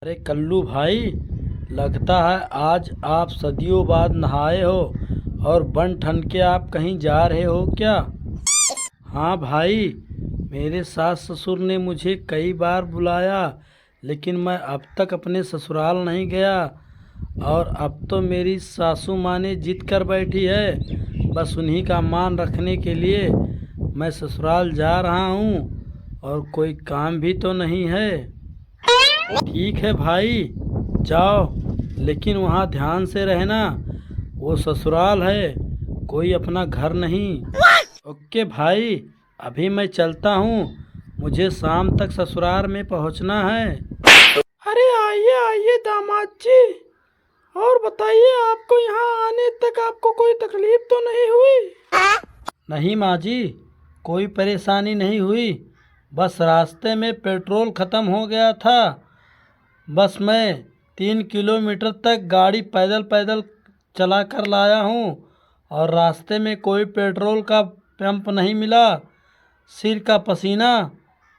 अरे कल्लू भाई, लगता है आज आप सदियों बाद नहाए हो और बन ठन के आप कहीं जा रहे हो क्या? हाँ भाई, मेरे सास ससुर ने मुझे कई बार बुलाया, लेकिन मैं अब तक अपने ससुराल नहीं गया। और अब तो मेरी सासू माँ ने जिद कर बैठी है, बस उन्हीं का मान रखने के लिए मैं ससुराल जा रहा हूँ। और कोई काम भी तो नहीं है। ठीक है भाई, जाओ, लेकिन वहाँ ध्यान से रहना, वो ससुराल है, कोई अपना घर नहीं। ओके भाई, अभी मैं चलता हूँ, मुझे शाम तक ससुराल में पहुँचना है। अरे आइए आइए दामाद जी, और बताइए आपको यहाँ आने तक आपको कोई तकलीफ तो नहीं हुई? नहीं माँ जी, कोई परेशानी नहीं हुई, बस रास्ते में पेट्रोल ख़त्म हो गया था। बस मैं 3 किलोमीटर तक गाड़ी पैदल पैदल चला कर लाया हूँ और रास्ते में कोई पेट्रोल का पंप नहीं मिला। सिर का पसीना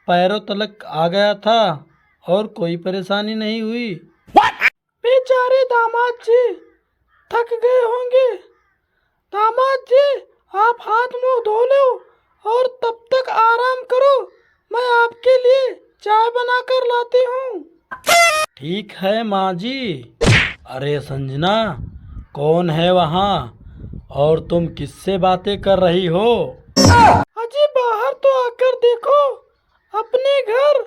पैरों तलक आ गया था और कोई परेशानी नहीं हुई। बेचारे दामाद जी थक गए होंगे। दामाद जी, आप हाथ मुंह धो लो और तब तक आराम करो, मैं आपके लिए चाय बना कर लाती हूँ। ठीक है माँ जी। अरे संजना, कौन है वहाँ और तुम किससे बातें कर रही हो? अजी बाहर तो आकर देखो, अपने घर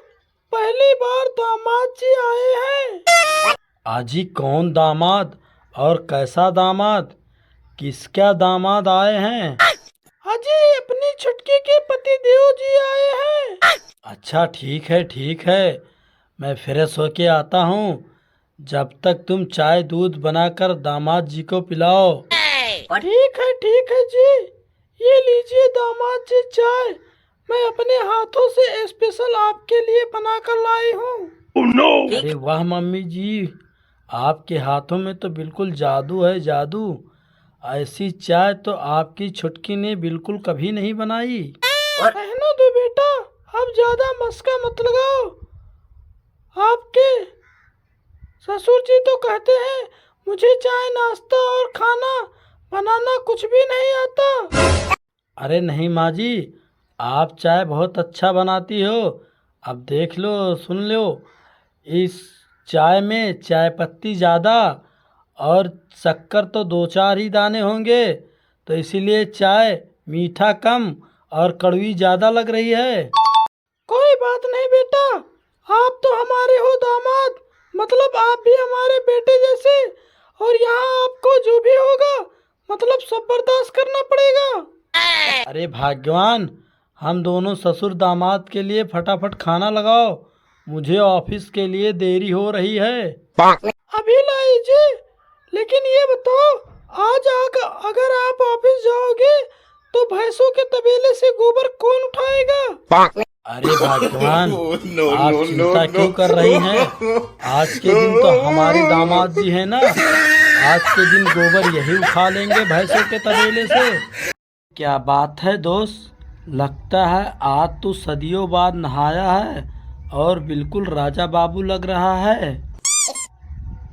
पहली बार दामाद जी आए हैं। आजी कौन दामाद और कैसा दामाद, किसका दामाद आए हैं? अजी अपनी छुटकी के पति देव जी आए हैं। अच्छा ठीक है, मैं फ्रेश होके आता हूँ। जब तक तुम चाय दूध बनाकर दामाद जी को पिलाओ। ठीक है जी, ये लीजिए दामाद जी चाय, मैं अपने हाथों से स्पेशल आपके लिए बनाकर लाई हूँ। oh, no! अरे वाह मम्मी जी, आपके हाथों में तो बिल्कुल जादू है, जादू। ऐसी चाय तो आपकी छुटकी ने बिल्कुल कभी नहीं बनाई। रहने दो बेटा, अब ज्यादा मस्का मत लगाओ। आपके ससुर जी तो कहते हैं मुझे चाय नाश्ता और खाना बनाना कुछ भी नहीं आता। अरे नहीं माँ जी, आप चाय बहुत अच्छा बनाती हो। अब देख लो, सुन लो, इस चाय में चाय पत्ती ज़्यादा और शक्कर तो 2-4 ही दाने होंगे, तो इसीलिए चाय मीठा कम और कड़वी ज़्यादा लग रही है। कोई बात नहीं बेटा, आप तो हमारे हो दामाद, मतलब आप भी हमारे बेटे जैसे, और यहाँ आपको जो भी होगा मतलब सब बर्दाश्त करना पड़ेगा। अरे भाग्यवान, हम दोनों ससुर दामाद के लिए फटाफट खाना लगाओ, मुझे ऑफिस के लिए देरी हो रही है। अभी लीजिए, लेकिन ये बताओ, आज अगर आप ऑफिस जाओगे तो भैंसों के तबेले से गोबर कौन उठाएगा? अरे भगवान, आप चिंता क्यों कर रही हैं? आज के दिन तो हमारे दामाद जी हैं ना, आज के दिन गोबर यही उठा लेंगे भैंसों के तबेले से। क्या बात है दोस्त, लगता है आज तू सदियों बाद नहाया है और बिल्कुल राजा बाबू लग रहा है।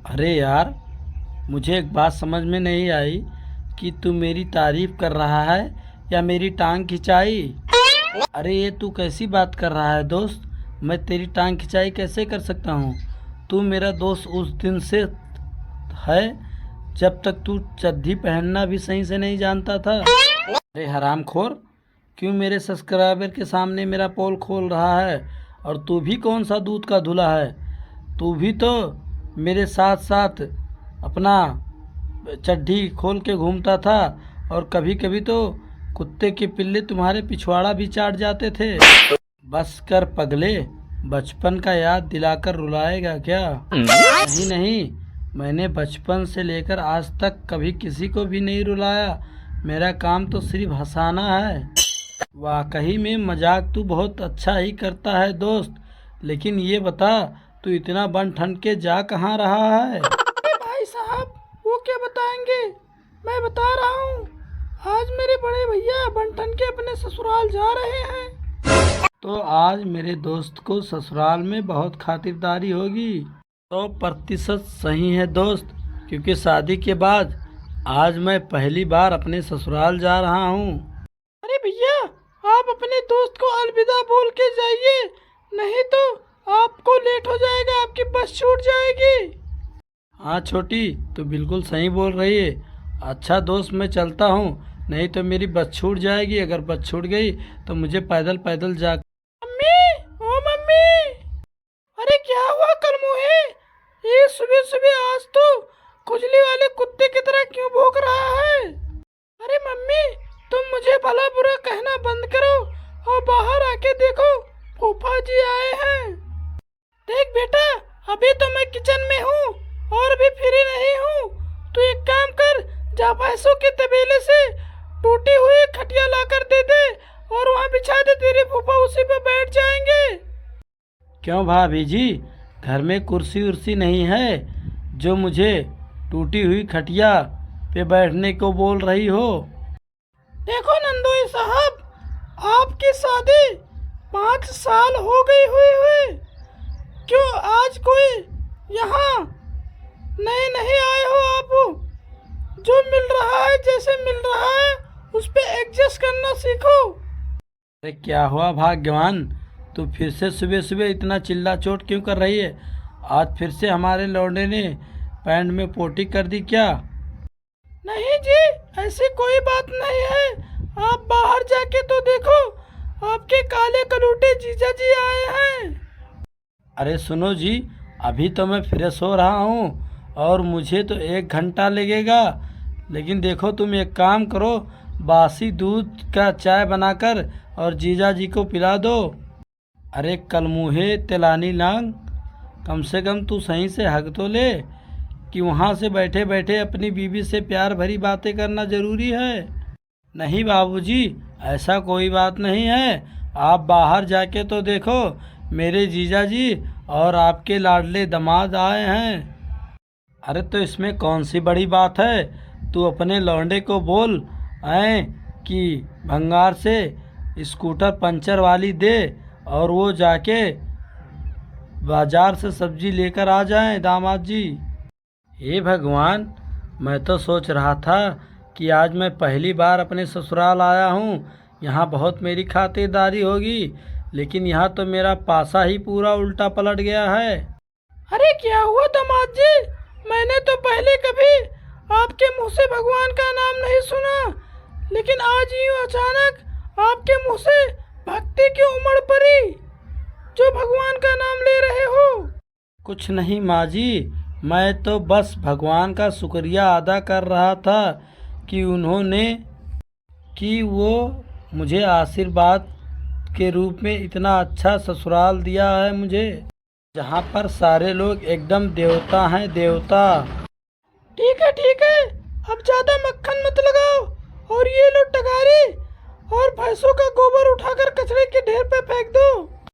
अरे यार, मुझे एक बात समझ में नहीं आई कि तू मेरी तारीफ कर रहा है या मेरी टांग खिंचाई। अरे ये तू कैसी बात कर रहा है दोस्त, मैं तेरी टांग खिंचाई कैसे कर सकता हूँ? तू मेरा दोस्त उस दिन से है जब तक तू चड्ढी पहनना भी सही से नहीं जानता था। अरे हरामखोर, क्यों मेरे सब्सक्राइबर के सामने मेरा पोल खोल रहा है? और तू भी कौन सा दूध का धुला है? तू भी तो मेरे साथ साथ अपना चड्ढी खोल के घूमता था, और कभी कभी तो कुत्ते के पिल्ले तुम्हारे पिछवाड़ा भी चाट जाते थे। बस कर पगले, बचपन का याद दिलाकर रुलाएगा क्या? नहीं नहीं, मैंने बचपन से लेकर आज तक कभी किसी को भी नहीं रुलाया, मेरा काम तो सिर्फ हंसाना है। वाकई में मजाक तू बहुत अच्छा ही करता है दोस्त, लेकिन ये बता, तू इतना बन ठन के जा कहाँ रहा है? भाई साहब, वो क्या बताएंगे, मैं बता रहा हूँ, आज मेरे बड़े भैया बंटन के अपने ससुराल जा रहे हैं। तो आज मेरे दोस्त को ससुराल में बहुत खातिरदारी होगी। 100% सही है दोस्त, क्योंकि शादी के बाद आज मैं पहली बार अपने ससुराल जा रहा हूँ। अरे भैया, आप अपने दोस्त को अलविदा बोल के जाइए, नहीं तो आपको लेट हो जाएगा, आपकी बस छूट जाएगी। हाँ छोटी, तो बिल्कुल सही बोल रही है। अच्छा दोस्त, मैं चलता हूँ, नहीं तो मेरी बस छूट जाएगी। अगर बस छूट गई तो मुझे पैदल पैदल जा। मम्मी, ओ मम्मी, अरे क्या हुआ कल मुहे? ये सुबह सुबह आज तो खुजली वाले कुत्ते की तरह क्यों भौंक रहा है? अरे मम्मी, तुम मुझे भला बुरा कहना बंद करो और बाहर आके देखो, फूफा जी आए हैं। देख बेटा, अभी तो मैं किचन में हूँ और भी फ्री नहीं हूँ। तू एक काम कर, जा भैंसों के तबेले से टूटी हुई खटिया लाकर दे दे और वहाँ बिछा दे, तेरे फूफा उसी पे बैठ जाएंगे। क्यों भाभी जी, घर में कुर्सी उर्सी नहीं है जो मुझे टूटी हुई खटिया पे बैठने को बोल रही हो? देखो नंदोई साहब, आपकी शादी 5 साल हो गई हुई, क्यों आज कोई यहाँ नए नहीं आए हो? आप जो मिल रहा है, जैसे मिल रहा है, उस पे एडजस्ट करना सीखो। अरे क्या हुआ भाग्यवान, तू फिर से सुबह सुबह इतना चिल्ला चोट क्यों कर रही है? आज फिर से हमारे लौंडे ने पैंट में पोटी कर दी क्या? नहीं जी, ऐसी कोई बात नहीं है। आप बाहर जाके तो देखो, आपके काले कलूटे जीजा जी आए हैं। अरे सुनो जी, अभी तो मैं फ्रेश हो रहा हूँ और मुझे तो 1 घंटा लगेगा। लेकिन देखो, तुम एक काम करो, बासी दूध का चाय बनाकर और जीजा जी को पिला दो। अरे कलमुहे तेलानी लांग, कम से कम तू सही से हक तो ले कि वहाँ से बैठे बैठे अपनी बीवी से प्यार भरी बातें करना ज़रूरी है। नहीं बाबूजी, ऐसा कोई बात नहीं है। आप बाहर जाके तो देखो, मेरे जीजा जी और आपके लाडले दामाद आए हैं। अरे तो इसमें कौन सी बड़ी बात है? तू अपने लौंडे को बोल कि भंगार से स्कूटर पंचर वाली दे और वो जाके बाजार से सब्जी लेकर आ जाएं दामाद जी। हे भगवान, मैं तो सोच रहा था कि आज मैं पहली बार अपने ससुराल आया हूँ, यहाँ बहुत मेरी खातिरदारी होगी, लेकिन यहाँ तो मेरा पासा ही पूरा उल्टा पलट गया है। अरे क्या हुआ दामाद जी? मैंने तो पहले कभी आपके मुंह से भगवान का नाम नहीं सुना, लेकिन आज यूँ अचानक आपके मुंह से भक्ति की उमड़ पड़ी, जो भगवान का नाम ले रहे हो। कुछ नहीं माँ जी, मैं तो बस भगवान का शुक्रिया अदा कर रहा था कि वो मुझे आशीर्वाद के रूप में इतना अच्छा ससुराल दिया है मुझे, जहाँ पर सारे लोग एकदम देवता हैं, देवता। ठीक है, अब ज़्यादा मक्खन मत लगाओ और ये लो टगारी और भैंसों का गोबर उठाकर कचरे के ढेर पे फेंक दो।